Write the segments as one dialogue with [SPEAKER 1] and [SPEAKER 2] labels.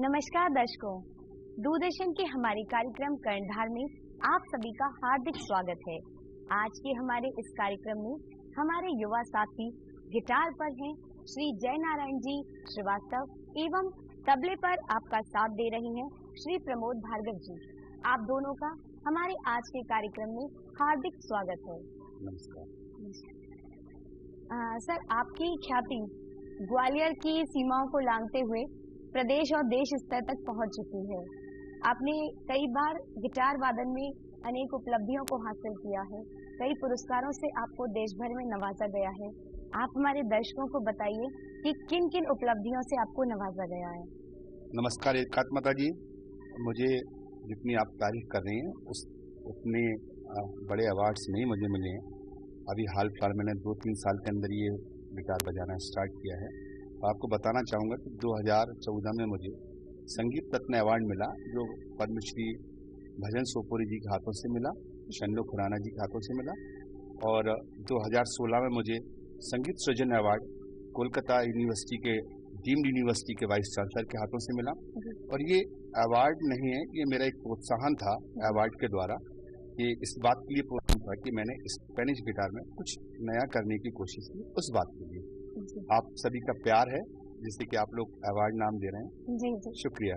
[SPEAKER 1] नमस्कार दर्शकों, दूरदर्शन के हमारे कार्यक्रम कर्णधार में आप सभी का हार्दिक स्वागत है। आज के हमारे इस कार्यक्रम में हमारे युवा साथी गिटार पर हैं श्री जय नारायण जी श्रीवास्तव एवं तबले पर आपका साथ दे रही हैं श्री प्रमोद भार्गव जी। आप दोनों का हमारे आज के कार्यक्रम में हार्दिक स्वागत है।
[SPEAKER 2] नमस्कार।
[SPEAKER 1] सर, आपकी ख्याति ग्वालियर की सीमाओं को लांघते हुए प्रदेश और देश स्तर तक पहुंच चुकी है। आपने कई बार गिटार वादन में अनेक उपलब्धियों को हासिल किया है, कई पुरस्कारों से आपको देश भर में नवाजा गया है। आप हमारे दर्शकों को बताइए कि किन किन उपलब्धियों से आपको नवाजा गया है।
[SPEAKER 2] नमस्कार एकात्मता जी, मुझे जितनी आप तारीफ कर रही हैं उतने बड़े अवार्ड्स नहीं मुझे मिले हैं। अभी हाल फिलहाल मैंने 2-3 साल के अंदर ये गिटार बजाना स्टार्ट किया है। आपको बताना चाहूँगा कि 2014 में मुझे संगीत रत्न अवार्ड मिला, जो पद्मश्री भजन सोपोरी जी के हाथों से मिला, शन्नो खुराना जी के हाथों से मिला। और 2016 में मुझे संगीत सृजन अवार्ड कोलकाता यूनिवर्सिटी के डीम्ड यूनिवर्सिटी के वाइस चांसलर के हाथों से मिला। और ये अवार्ड नहीं है, ये मेरा एक प्रोत्साहन था अवार्ड के द्वारा। ये इस बात के लिए प्रोत्साहन था कि मैंने स्पेनिश गिटार में कुछ नया करने की कोशिश की, उस बात के लिए। आप सभी का प्यार है जिससे कि आप लोग अवार्ड नाम दे रहे हैं।
[SPEAKER 1] जी जी,
[SPEAKER 2] शुक्रिया।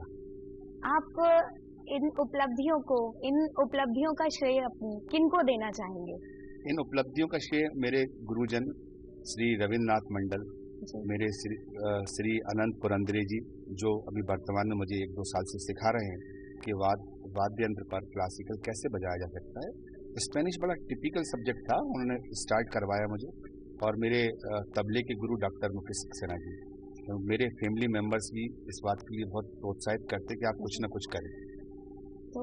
[SPEAKER 1] आप इन उपलब्धियों का श्रेय अपनी किनको देना चाहेंगे?
[SPEAKER 2] इन उपलब्धियों का श्रेय मेरे गुरुजन श्री रविन्द्रनाथ मंडल, मेरे श्री अनंत पुरंदरे जी, जो अभी वर्तमान में मुझे 1-2 साल से सिखा रहे हैं कि वाद्य यंत्र पर क्लासिकल कैसे बजाया जा सकता है। स्पेनिश बड़ा टिपिकल सब्जेक्ट था, उन्होंने स्टार्ट करवाया मुझे। और मेरे तबले के गुरु डॉक्टर मुकेश सक्सेना जी, तो मेरे फैमिली मेंबर्स भी इस बात के लिए बहुत प्रोत्साहित करते कि आप कुछ ना कुछ करें।
[SPEAKER 1] तो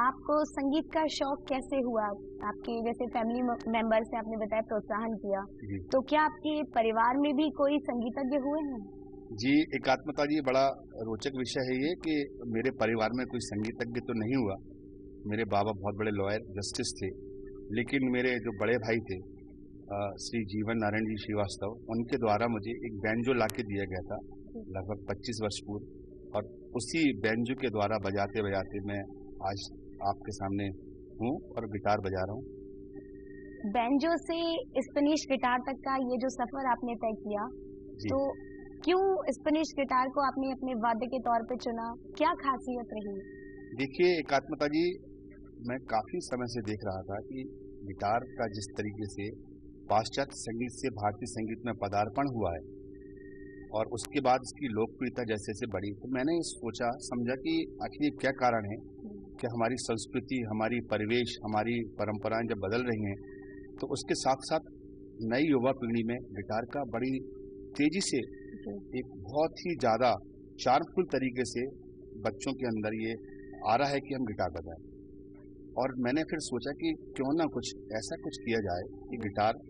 [SPEAKER 1] आपको संगीत का शौक कैसे हुआ? आपके जैसे फैमिली मेंबर से आपने बताया प्रोत्साहन किया, तो क्या आपके परिवार में भी कोई संगीतज्ञ हुए हैं?
[SPEAKER 2] जी एकात्मता जी, बड़ा रोचक विषय है ये कि मेरे परिवार में कोई संगीतज्ञ तो नहीं हुआ। मेरे बाबा बहुत बड़े लॉयर जस्टिस थे, लेकिन मेरे जो बड़े भाई थे श्री जीवन नारायण जी श्रीवास्तव, उनके द्वारा मुझे एक बैंजो ला के दिया गया था लगभग 25 वर्ष पूर्व। और उसी बैंजो के द्वारा बजाते बजाते मैं आज आपके सामने हूँ और गिटार बजा रहा हूँ।
[SPEAKER 1] बैंजो से स्पेनिश गिटार तक का ये जो सफर आपने तय किया, तो क्यों स्पेनिश गिटार को आपने अपने वाद्य के तौर पे चुना? क्या खासियत रही?
[SPEAKER 2] देखिए एकात्मता जी, मैं काफ़ी समय से देख रहा था कि गिटार का जिस तरीके से पाश्चात्य संगीत से भारतीय संगीत में पदार्पण हुआ है और उसके बाद इसकी लोकप्रियता जैसे जैसे बढ़ी, तो मैंने सोचा समझा कि आखिर ये क्या कारण है कि हमारी संस्कृति, हमारी परिवेश, हमारी परंपराएं जब बदल रही हैं, तो उसके साथ साथ नई युवा पीढ़ी में गिटार का बड़ी तेजी से एक बहुत ही ज़्यादा चार्मफुल तरीके से बच्चों के अंदर ये आ रहा है कि हम गिटार बजाएं। और मैंने फिर सोचा कि क्यों ना कुछ ऐसा कुछ किया जाए कि गिटार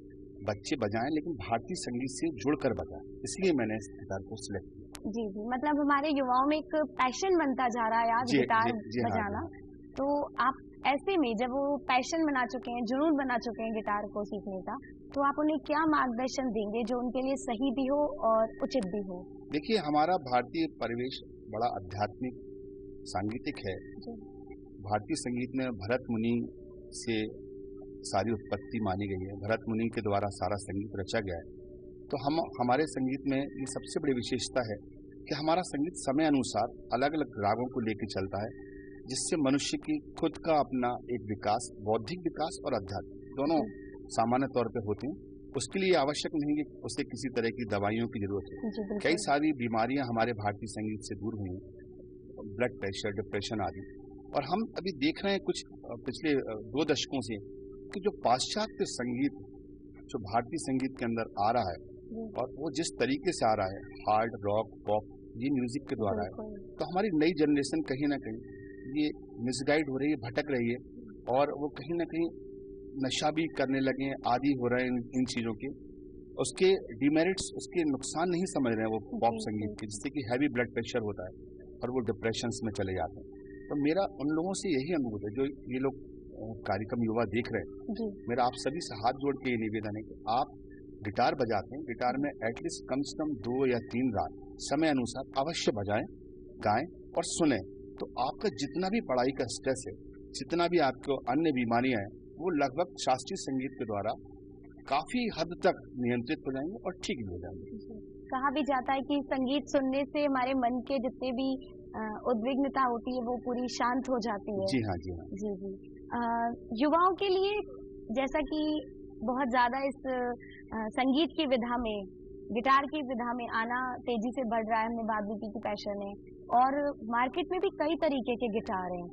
[SPEAKER 2] बच्चे बजाएं लेकिन भारतीय संगीत से जुड़कर बजाएं, इसलिए मैंने इस गिटार को सिलेक्ट किया।
[SPEAKER 1] जी जी, मतलब हमारे युवाओं में एक पैशन बनता जा रहा है आज गिटार बजाना। तो आप ऐसे में जब वो पैशन बना चुके हैं, जुनून बना चुके हैं गिटार को सीखने का, तो आप उन्हें क्या मार्गदर्शन देंगे जो उनके लिए सही भी हो और उचित भी हो?
[SPEAKER 2] देखिए, हमारा भारतीय परिवेश बड़ा आध्यात्मिक सांगीतिक है। भारतीय संगीत में भरत मुनि से सारी उत्पत्ति मानी गई है, भरत मुनि के द्वारा सारा संगीत रचा गया है। तो हमारे संगीत में ये सबसे बड़ी विशेषता है कि हमारा संगीत समय अनुसार अलग अलग रागों को लेकर चलता है, जिससे मनुष्य की खुद का अपना एक विकास, बौद्धिक विकास और आध्यात्मिक दोनों सामान्य तौर पर होते हैं। उसके लिए आवश्यक नहीं कि उसे किसी तरह की दवाइयों की जरूरत है। कई सारी बीमारियां हमारे भारतीय संगीत से दूर हुई हैं, ब्लड प्रेशर, डिप्रेशन आदि। और हम अभी देख रहे हैं कुछ पिछले 2 दशकों से कि जो पाश्चात्य संगीत जो भारतीय संगीत के अंदर आ रहा है और वो जिस तरीके से आ रहा है, हार्ड रॉक पॉप, ये म्यूजिक के द्वारा है, तो हमारी नई जनरेशन कहीं ना कहीं ये मिसगाइड हो रही है, भटक रही है और वो कहीं ना कहीं नशा भी करने लगे हैं, आदी हो रहे हैं इन चीज़ों के। उसके डिमेरिट्स, उसके नुकसान नहीं समझ रहे हैं वो पॉप संगीत के, जिससे कि हैवी ब्लड प्रेशर होता है और वो डिप्रेशंस में चले जाते हैं। तो मेरा उन लोगों से यही अनुरोध है जो ये लोग कार्यक्रम युवा देख रहे हैं, मेरा आप सभी से हाथ जोड़ के ये निवेदन है कि आप गिटार बजाते हैं, गिटार में एटलीस्ट कम से कम 2 या 3 राग समय अनुसार अवश्य बजाएं, गाएं और सुने, तो आपका जितना भी पढ़ाई का स्ट्रेस है, जितना भी आपको अन्य बीमारियां हैं, वो लगभग शास्त्रीय संगीत के द्वारा काफी हद तक नियंत्रित हो जाएंगे और ठीक भी हो जाएंगे।
[SPEAKER 1] कहा भी जाता है कि संगीत सुनने से हमारे मन के जितने भी उद्विग्नता होती है वो पूरी शांत हो जाती है।
[SPEAKER 2] जी हाँ, जी हाँ।
[SPEAKER 1] जी जी। युवाओं के लिए जैसा कि बहुत ज्यादा इस संगीत की विधा में, गिटार की विधा में आना तेजी से बढ़ रहा है, हमने बात भी की कि पैशन है, और मार्केट में भी कई तरीके के गिटार हैं,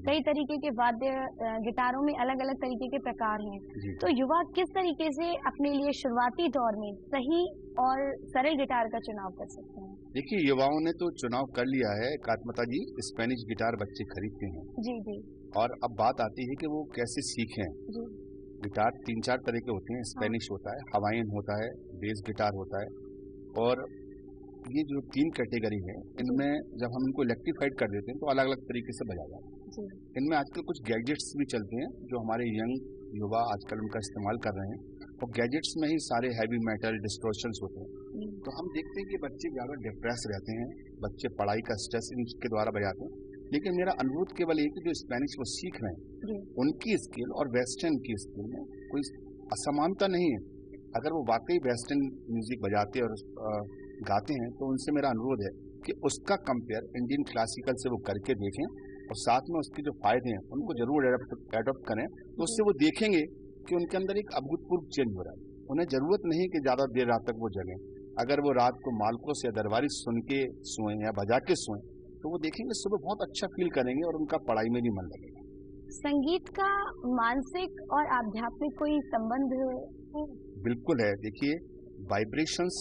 [SPEAKER 1] कई तरीके के वाद्य, गिटारों में अलग अलग तरीके के प्रकार हैं। तो युवा किस तरीके से अपने लिए शुरुआती दौर में सही और सरल गिटार का चुनाव कर सकते हैं?
[SPEAKER 2] देखिए, युवाओं ने तो चुनाव कर लिया है कात्मता जी, स्पेनिश गिटार बच्चे खरीदते हैं।
[SPEAKER 1] जी जी।
[SPEAKER 2] और अब बात आती है कि वो कैसे सीखें। जी। गिटार 3-4 तरह के होते हैं, स्पेनिश होता है, हवाइन होता है, बेस गिटार होता है, और ये जो 3 कैटेगरी है, इनमें जब हम इनको इलेक्ट्रीफाइड कर देते हैं तो अलग अलग तरीके से बजा जाता है। इनमें आजकल कुछ गैजेट्स भी चलते हैं जो हमारे यंग युवा आजकल उनका इस्तेमाल कर रहे हैं, और गैजेट्स में ही सारे हैवी मेटल डिस्टोर्शंस होते हैं। तो हम देखते हैं कि बच्चे ज़्यादा डिप्रेस रहते हैं, बच्चे पढ़ाई का स्ट्रेस इनके द्वारा बजाते हैं। लेकिन मेरा अनुरोध केवल एक, जो स्पेनिश वो सीख रहे हैं, उनकी स्किल और वेस्टर्न की स्किल में कोई असमानता नहीं है। अगर वो वाकई वेस्टर्न म्यूजिक बजाते और गाते हैं तो उनसे मेरा अनुरोध है कि उसका कंपेयर इंडियन क्लासिकल से वो करके देखें, और साथ में उसके जो फायदे हैं उनको जरूर एडॉप्ट करें। तो उससे वो देखेंगे कि उनके अंदर एक अभूतपूर्व चेंज हो रहा है। उन्हें जरूरत नहीं कि ज़्यादा देर रात तक वो जगें। अगर वो रात को मालकों से दरबारी सुन के सोएं या बजा के सोएं, तो वो देखेंगे सुबह बहुत अच्छा फील करेंगे और उनका पढ़ाई में भी मन लगेगा।
[SPEAKER 1] संगीत का मानसिक और आध्यात्मिक कोई संबंध है?
[SPEAKER 2] बिल्कुल है। देखिए, वाइब्रेशंस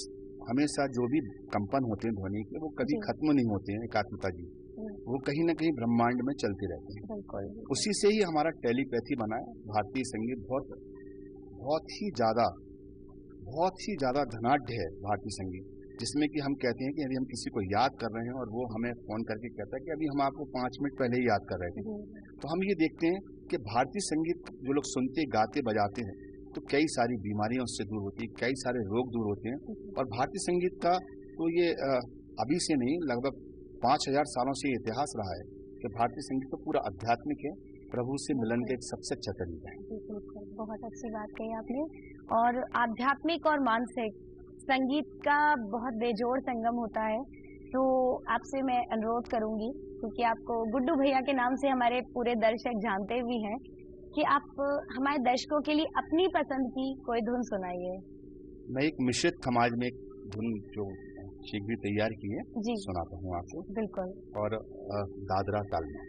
[SPEAKER 2] हमेशा, जो भी कंपन होते हैं ध्वनि के, वो कभी खत्म नहीं होते हैं एकात्मता जी, वो कहीं ना कहीं ब्रह्मांड में चलते रहते हैं। उसी से ही हमारा टेलीपैथी बना है। भारतीय संगीत बहुत ही ज्यादा धनाढ्य है भारतीय संगीत, जिसमें कि हम कहते हैं कि यदि हम किसी को याद कर रहे हैं और वो हमें फोन करके कहता है कि अभी हम आपको 5 मिनट पहले ही याद कर रहे थे, तो हम ये देखते हैं कि भारतीय संगीत जो लोग सुनते, गाते, बजाते हैं, तो कई सारी बीमारियां उससे दूर होती है, कई सारे रोग दूर होते हैं। और भारतीय संगीत का तो ये अभी से नहीं, लगभग 5000 सालों से इतिहास रहा है कि भारतीय संगीत तो पूरा आध्यात्मिक है, प्रभु से मिलन का एक सबसे अच्छा तरीका है।
[SPEAKER 1] बहुत अच्छी बात कही आपने। और आध्यात्मिक और मानसिक संगीत का बहुत बेजोड़ संगम होता है। तो आपसे मैं अनुरोध करूंगी, क्योंकि आपको गुड्डू भैया के नाम से हमारे पूरे दर्शक जानते भी हैं, कि आप हमारे दर्शकों के लिए अपनी पसंद की कोई धुन सुनाइए।
[SPEAKER 2] मैं एक मिश्रित समाज में एक धुन जो शीघ्र तैयार की है, सुनाता हूँ आपको।
[SPEAKER 1] बिल्कुल।
[SPEAKER 2] और दादरा ताल में।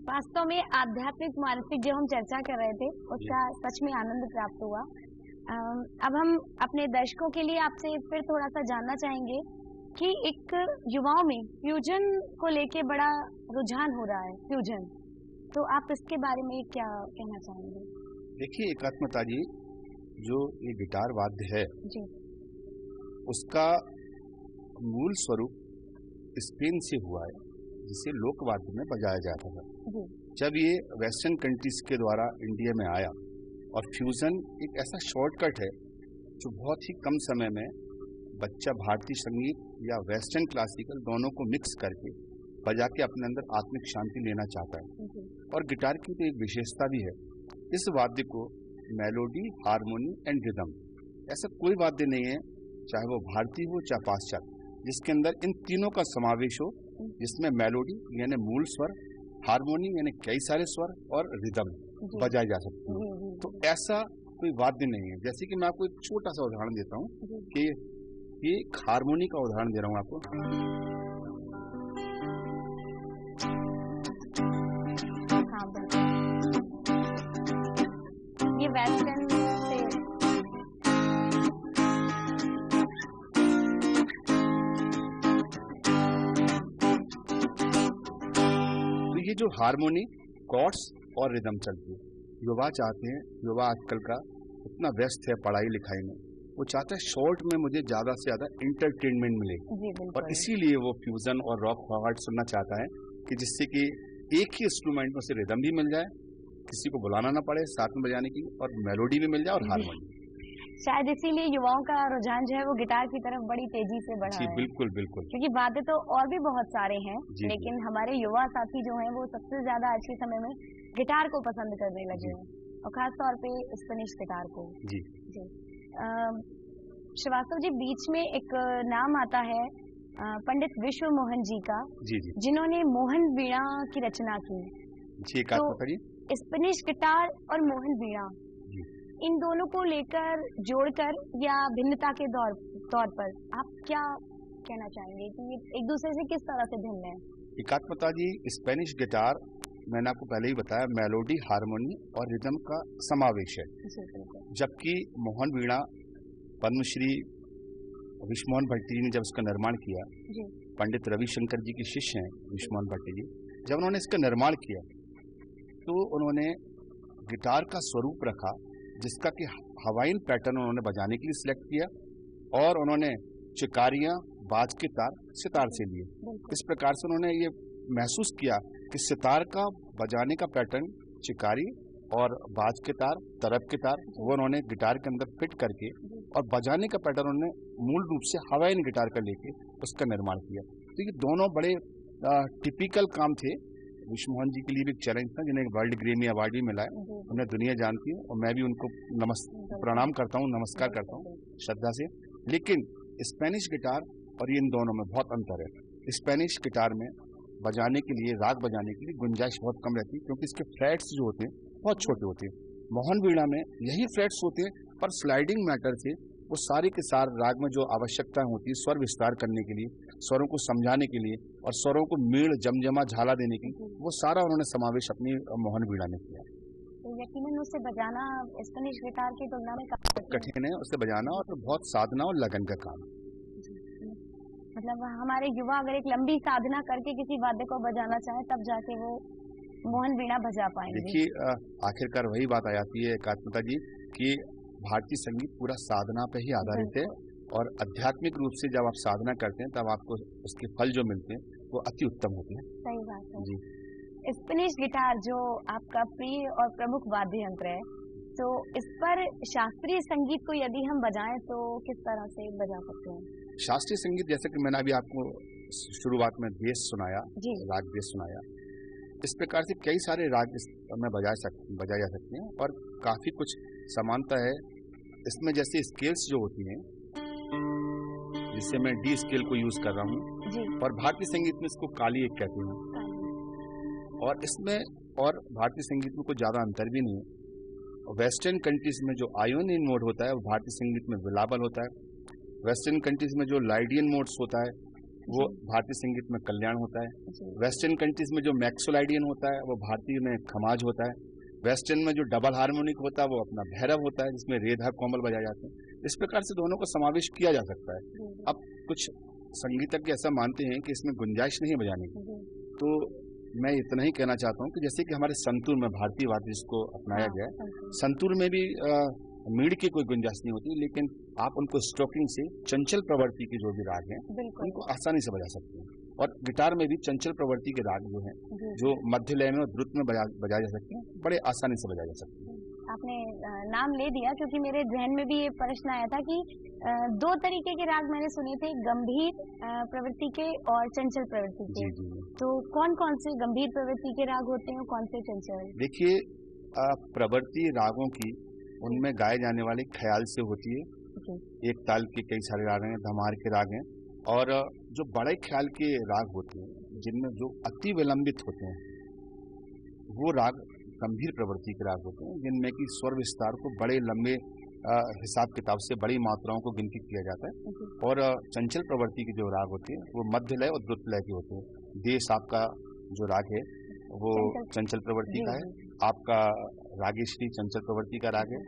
[SPEAKER 1] वास्तव में आध्यात्मिक मानसिक जो हम चर्चा कर रहे थे, उसका सच में आनंद प्राप्त हुआ। अब हम अपने दर्शकों के लिए आपसे फिर थोड़ा सा जानना चाहेंगे कि एक युवाओं में फ्यूजन को लेके बड़ा रुझान हो रहा है, फ्यूजन, तो आप इसके बारे में क्या कहना चाहेंगे?
[SPEAKER 2] देखिए एकात्मता जी, जो ये गिटार वाद्य है
[SPEAKER 1] जी।
[SPEAKER 2] उसका मूल स्वरूप स्पेन से हुआ है, जिसे लोकवाद्य में बजाया जाता था।
[SPEAKER 1] जी।
[SPEAKER 2] जब ये वेस्टर्न कंट्रीज के द्वारा इंडिया में आया, और फ्यूजन एक ऐसा शॉर्टकट है जो बहुत ही कम समय में बच्चा भारतीय संगीत या वेस्टर्न क्लासिकल दोनों को मिक्स करके बजा के अपने अंदर आत्मिक शांति लेना चाहता है। और गिटार की तो एक विशेषता भी है, इस वाद्य को मेलोडी, हारमोनी एंड रिदम, ऐसा कोई वाद्य नहीं है, चाहे वो भारतीय हो चाहे पाश्चात्य, जिसके अंदर इन तीनों का समावेश हो, जिसमें मेलोडी यानी मूल स्वर, हारमोनी यानी कई सारे स्वर और रिदम बजाए जा सकते हैं। तो ऐसा कोई वाद्य नहीं है। जैसे कि मैं आपको एक छोटा सा उदाहरण देता हूँ कि ये हारमोनी का उदाहरण दे रहा हूँ आपको।
[SPEAKER 1] ये वेस्टर्न से
[SPEAKER 2] तो ये जो हारमोनी, कॉर्ड्स और रिदम चलती है, युवा चाहते हैं, युवा आजकल का इतना व्यस्त है पढ़ाई लिखाई में, वो चाहता है शॉर्ट में मुझे ज्यादा से ज्यादा इंटरटेनमेंट मिले, और इसीलिए वो फ्यूजन और रॉक फॉरवर्ड सुनना चाहता है कि जिससे कि एक ही इंस्ट्रूमेंट में से रिदम भी मिल जाए, किसी को बुलाना ना पड़े साथ में बजाने की, और मेलोडी भी मिल जाए और हारमोनी।
[SPEAKER 1] शायद इसीलिए युवाओं का रुझान जो है वो गिटार की तरफ बड़ी तेजी से बढ़ा है।
[SPEAKER 2] बिल्कुल बिल्कुल,
[SPEAKER 1] क्योंकि वाद्य तो और भी बहुत सारे हैं, लेकिन हमारे युवा साथी जो हैं वो सबसे ज्यादा आज के समय में गिटार को पसंद करने लगे हैं, और खास तौर पे स्पेनिश गिटार को।
[SPEAKER 2] जी
[SPEAKER 1] जी। श्रीवास्तव जी, बीच में एक नाम आता है पंडित विश्व मोहन जी का,
[SPEAKER 2] जी,
[SPEAKER 1] जिन्होंने मोहन वीणा की रचना की।
[SPEAKER 2] जी,
[SPEAKER 1] तो स्पेनिश गिटार और मोहन वीणा, इन दोनों को लेकर जोड़कर या भिन्नता के तौर पर आप क्या कहना चाहेंगे कि ये एक दूसरे से किस तरह से भिन्न है?
[SPEAKER 2] एकात्मता जी, स्पेनिश गिटार मैंने आपको पहले ही बताया मेलोडी, हारमोनी और रिदम का समावेश है, जबकि मोहन वीणा पद्मश्री विश्वमोहन भट्टी जी ने जब इसका निर्माण किया, पंडित रविशंकर जी के शिष्य हैं विश्वमोहन भट्टी जी, जब उन्होंने इसका निर्माण किया तो उन्होंने गिटार का स्वरूप रखा जिसका कि हवाइन पैटर्न उन्होंने बजाने के लिए सिलेक्ट किया, और उन्होंने चिकारियां, बाज के तार सितार से लिए। इस प्रकार से उन्होंने ये महसूस किया कि सितार का बजाने का पैटर्न चिकारी और बाज के तार, तरब के तार, वो उन्होंने गिटार के अंदर फिट करके, और बजाने का पैटर्न उन्होंने मूल रूप से हवाइन गिटार का लेके उसका निर्माण किया। तो ये दोनों बड़े टिपिकल काम थे। विश्वमोहन जी के लिए भी एक चैलेंज था, जिन्हें वर्ल्ड ग्रैमी अवार्ड भी मिला है, उन्हें दुनिया जानती है, और मैं भी उनको प्रणाम करता हूँ, नमस्कार करता हूँ श्रद्धा से। लेकिन स्पेनिश गिटार और इन दोनों में बहुत अंतर है। स्पेनिश गिटार में बजाने के लिए, राग बजाने के लिए गुंजाइश बहुत कम रहती है, क्योंकि इसके फ्लैट्स जो होते हैं बहुत छोटे होते हैं। मोहन वीणा में यही फ्लैट्स होते हैं, पर स्लाइडिंग मैटर से वो सारे के सारे राग में जो आवश्यकता होती है स्वर विस्तार करने के लिए, स्वरों को समझाने के लिए, और स्वरों को मेड़, जमजमा, झाला देने के लिए, वो सारा उन्होंने समावेश अपनी मोहन वीणा में किया।
[SPEAKER 1] तो यकीनन उससे बजाना स्पेनिश गिटार की तुलना में
[SPEAKER 2] कठिन है उससे बजाना, और तो बहुत साधना और लगन का काम।
[SPEAKER 1] मतलब हमारे युवा अगर एक लंबी साधना करके किसी वाद्य को बजाना चाहे, तब जाके वो मोहन वीणा बजा पाएंगे।
[SPEAKER 2] देखिए, आखिरकार वही बात आ जाती है एकात्मता जी कि भारतीय संगीत पूरा साधना पे ही आधारित है, और आध्यात्मिक रूप से जब आप साधना करते हैं तब आपको उसके फल जो मिलते हैं वो अति उत्तम होते हैं।
[SPEAKER 1] सही बात है जी। स्पेनिश गिटार जो आपका प्रिय और प्रमुख वाद्य यंत्र है, तो इस पर शास्त्रीय संगीत को यदि हम बजाएं तो किस तरह से बजा सकते हैं?
[SPEAKER 2] शास्त्रीय संगीत, जैसे कि मैंने अभी आपको शुरुआत में देश सुनाया, राग देश सुनाया, इस प्रकार से कई सारे राग में बजाए जा सकते हैं, और काफी कुछ समानता है इसमें। जैसे स्केल्स जो होती हैं, जिससे मैं डी स्केल को यूज कर रहा हूँ, और भारतीय संगीत में इसको काली एक कहते हैं, और इसमें और भारतीय संगीत में कोई ज्यादा अंतर भी नहीं है। वेस्टर्न कंट्रीज में जो आयोनियन मोड होता है वो भारतीय संगीत में विलाबल होता है। वेस्टर्न कंट्रीज में जो लाइडियन मोड्स होता है वो भारतीय संगीत में कल्याण होता है। वेस्टर्न कंट्रीज में जो मैक्सोलाइडियन होता है वो भारतीय में खमाज होता है। वेस्टर्न में जो डबल हार्मोनिक होता है वो अपना भैरव होता है, जिसमें रेधा कोमल बजाए जाते हैं। इस प्रकार से दोनों का समावेश किया जा सकता है। अब कुछ संगीतज्ञ ऐसा मानते हैं कि इसमें गुंजाइश नहीं है बजाने की। तो मैं इतना ही कहना चाहता हूँ कि जैसे कि हमारे संतूर में भारतीय वाद्य जिसको अपनाया गया है, संतूर में भी मीड़ की कोई गुंजाइश नहीं होती, लेकिन आप उनको स्ट्रोकिंग से चंचल प्रवृत्ति के जो भी राग हैं उनको आसानी से बजा सकते हैं। और गिटार में भी चंचल प्रवृत्ति के राग जो हैं, जो मध्य लय में और द्रुत में बजाए जा सकते हैं, बड़े आसानी से बजाए जा सकते हैं।
[SPEAKER 1] आपने नाम ले दिया, क्योंकि मेरे जहन में भी ये प्रश्न आया था कि दो तरीके के राग मैंने सुने थे, गंभीर प्रवृत्ति के और चंचल प्रवृत्ति के।
[SPEAKER 2] जी।
[SPEAKER 1] तो कौन कौन से गंभीर प्रवृत्ति के राग होते हैं और कौन से चंचल?
[SPEAKER 2] देखिए, प्रवृत्ति रागों की उनमें गाए जाने वाले ख्याल से होती है। एक ताल के कई सारे राग हैं, धमार के राग हैं, और जो बड़े ख्याल के राग होते हैं जिनमें जो अति विलंबित होते हैं वो राग गंभीर प्रवृत्ति के राग होते हैं, जिनमें कि स्वर विस्तार को बड़े लंबे हिसाब किताब से बड़ी मात्राओं को गिनती किया जाता है। और चंचल प्रवृत्ति के जो राग होते हैं वो मध्य लय और द्रुत लय के होते हैं। देश आपका जो राग है वो चंचल प्रवृत्ति का है, आपका रागेश्वरी चंचल प्रवृत्ति का राग है,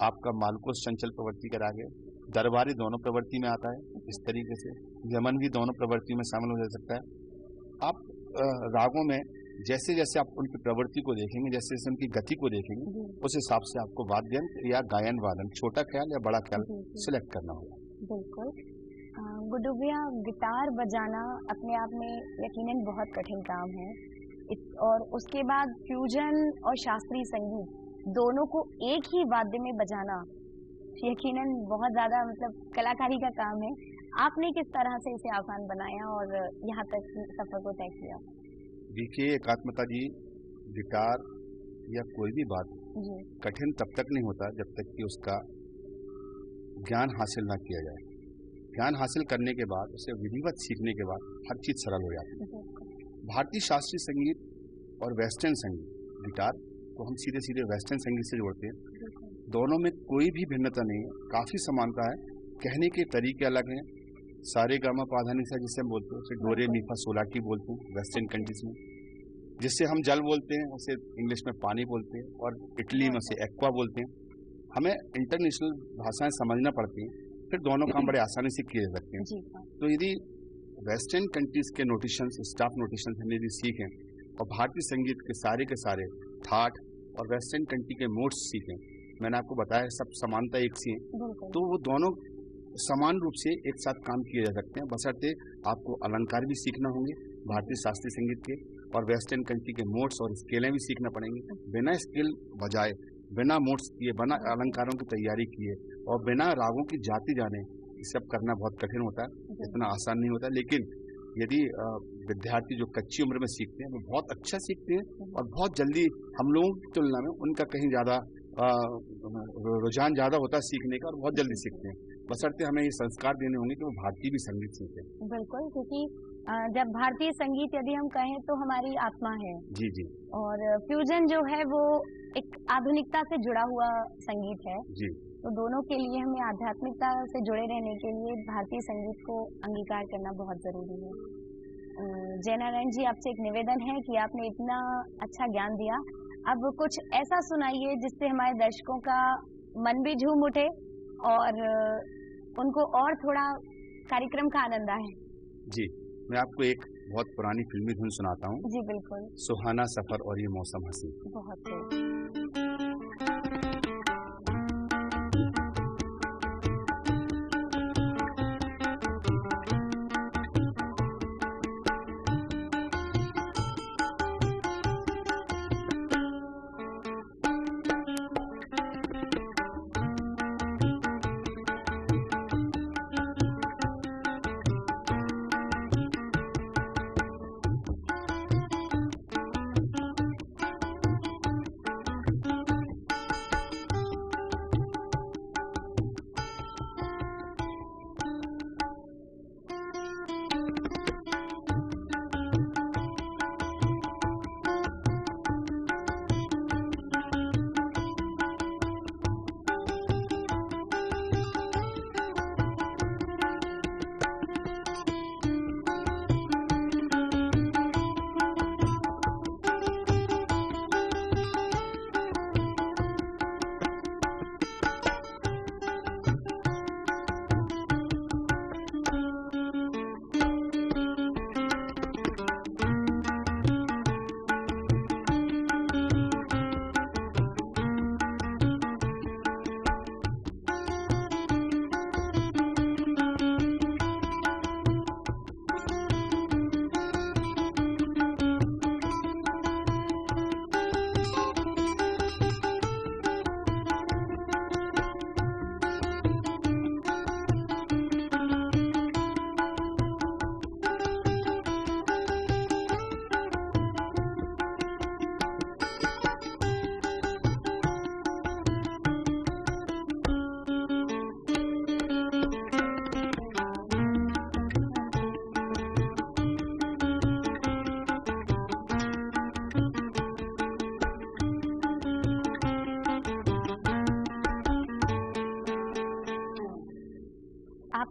[SPEAKER 2] आपका मालकोस चंचल प्रवृत्ति का राग है, दरबारी दोनों प्रवृत्ति में आता है। इस तरीके से यमन भी दोनों प्रवृत्ति में शामिल हो जा सकता है। आप रागों में जैसे जैसे आप उनकी प्रवृत्ति को देखेंगे, जैसे जैसे उनकी गति को देखेंगे, उस हिसाब से आपको वाद्यंत्र या गायन वादन, छोटा ख्याल या बड़ा ख्याल सिलेक्ट करना होगा।
[SPEAKER 1] बिल्कुल। गुड्डू भैया, गिटार बजाना अपने आप में यकीनन बहुत कठिन काम है, और उसके बाद फ्यूजन और शास्त्रीय संगीत दोनों को एक ही वाद्य में बजाना यकीनन बहुत ज़्यादा कलाकारी का काम है। आपने किस तरह से इसे आसान बनाया और यहाँ तक की सफर को तय किया?
[SPEAKER 2] देखिए एकात्मता जी, गिटार या कोई भी बात कठिन तब तक नहीं होता जब तक कि उसका ज्ञान हासिल ना किया जाए। ज्ञान हासिल करने के बाद, उसे विधिवत सीखने के बाद हर चीज़ सरल हो जाती है। भारतीय शास्त्रीय संगीत और वेस्टर्न संगीत, गिटार को हम सीधे सीधे वेस्टर्न संगीत से जोड़ते हैं। दोनों में कोई भी भिन्नता नहीं है, काफ़ी समानता है। कहने के तरीके अलग हैं। सारे गामा पाधानी सा जिसे हम बोलते हैं, उसे डोरे मीफा सोलाटी बोलते हैं वेस्टर्न कंट्रीज में। जिससे हम जल बोलते हैं उसे इंग्लिश में पानी बोलते हैं, और इटली में उसे एक्वा बोलते हैं। हमें इंटरनेशनल भाषाएं समझना पड़ती हैं, फिर दोनों काम बड़े आसानी से किए जा सकते हैं। तो यदि वेस्टर्न कंट्रीज के नोटेशंस, स्टाफ नोटेशंस हमने यदि सीखें और भारतीय संगीत के सारे थाट और वेस्टर्न कंट्री के मोड्स सीखें, मैंने आपको बताया सब समानता एक सी है, तो वो दोनों समान रूप से एक साथ काम किए जा सकते हैं। बशर्ते आपको अलंकार भी सीखना होंगे भारतीय शास्त्रीय संगीत के, और वेस्टर्न कंट्री के मोड्स और स्केलें भी सीखना पड़ेंगी। बिना स्केल बजाए, बिना मोड्स किए, बिना अलंकारों की तैयारी किए और बिना रागों की जाति जाने, ये सब करना बहुत कठिन होता है, इतना आसान नहीं होता। लेकिन यदि विद्यार्थी जो कच्ची उम्र में सीखते हैं वो बहुत अच्छा सीखते हैं, और बहुत जल्दी हम लोगों की तुलना में उनका कहीं ज़्यादा रुझान ज़्यादा होता है सीखने का, और बहुत जल्दी सीखते हैं। बशर्ते हमें ये संस्कार देने होंगे कि वो भारतीय भी संगीत सीखें।
[SPEAKER 1] बिल्कुल, क्योंकि जब भारतीय संगीत यदि हम कहें तो हमारी आत्मा है।
[SPEAKER 2] जी। और
[SPEAKER 1] फ्यूजन जो है वो एक आधुनिकता से जुड़ा हुआ संगीत है।
[SPEAKER 2] जी।
[SPEAKER 1] तो दोनों के लिए हमें आध्यात्मिकता से जुड़े रहने के लिए भारतीय संगीत को अंगीकार करना बहुत ज़रूरी है। जय नारायण जी, आपसे एक निवेदन है कि आपने इतना अच्छा ज्ञान दिया, अब कुछ ऐसा सुनाइए जिससे हमारे दर्शकों का मन भी झूम उठे और उनको और थोड़ा कार्यक्रम का आनंद आए।
[SPEAKER 2] जी, मैं आपको एक बहुत पुरानी फिल्मी धुन सुनाता हूँ।
[SPEAKER 1] जी बिल्कुल।
[SPEAKER 2] सुहाना सफर और ये मौसम हंसी।
[SPEAKER 1] बहुत सही।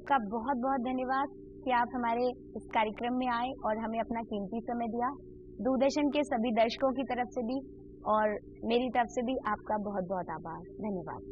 [SPEAKER 1] आपका बहुत बहुत धन्यवाद कि आप हमारे इस कार्यक्रम में आए और हमें अपना कीमती समय दिया। दूरदर्शन के सभी दर्शकों की तरफ से भी और मेरी तरफ से भी आपका बहुत बहुत आभार। धन्यवाद।